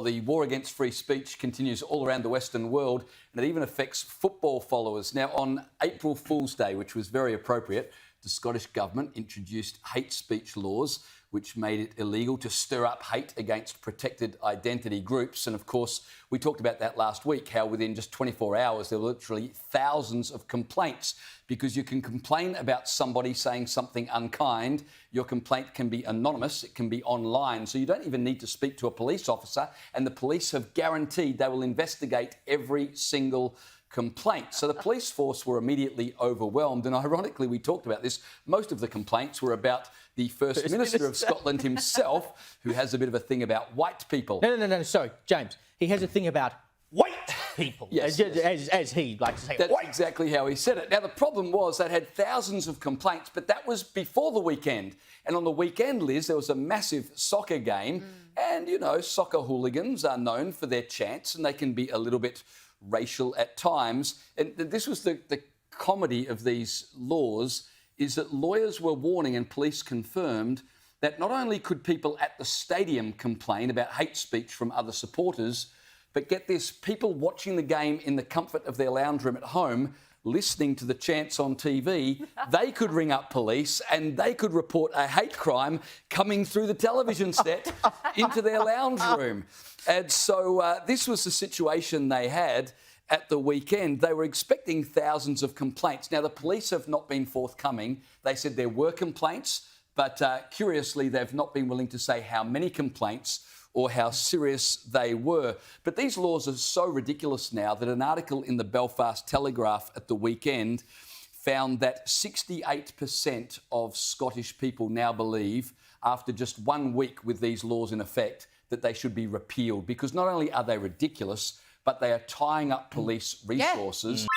The war against free speech continues all around the Western world, and it even affects football followers. Now, on April Fool's Day, which was very appropriate, the Scottish Government introduced hate speech laws, which made it illegal to stir up hate against protected identity groups. And of course, we talked about that last week, how within just 24 hours, there were literally thousands of complaints, because you can complain about somebody saying something unkind. Your complaint can be anonymous, it can be online, so you don't even need to speak to a police officer, and the police have guaranteed they will investigate every single complaint. So the police force were immediately overwhelmed, and ironically, we talked about this, most of the complaints were about the First Minister of Scotland himself, who has a bit of a thing about white people. No, sorry, James. He has a thing about white people, yes. As he likes to say. That's exactly how he said it. Now, the problem was they had thousands of complaints, but that was before the weekend. And on the weekend, Liz, there was a massive soccer game, and, you know, soccer hooligans are known for their chants, and they can be a little bit racial at times. And this was the comedy of these laws, is that lawyers were warning and police confirmed that not only could people at the stadium complain about hate speech from other supporters, but get this, people watching the game in the comfort of their lounge room at home, listening to the chants on TV, they could ring up police and they could report a hate crime coming through the television set into their lounge room. And so this was the situation they had at the weekend. They were expecting thousands of complaints. Now, the police have not been forthcoming. They said there were complaints, but curiously, they've not been willing to say how many complaints or how serious they were. But these laws are so ridiculous now that an article in the Belfast Telegraph at the weekend found that 68% of Scottish people now believe, after just 1 week with these laws in effect, that they should be repealed, because not only are they ridiculous, but they are tying up police resources.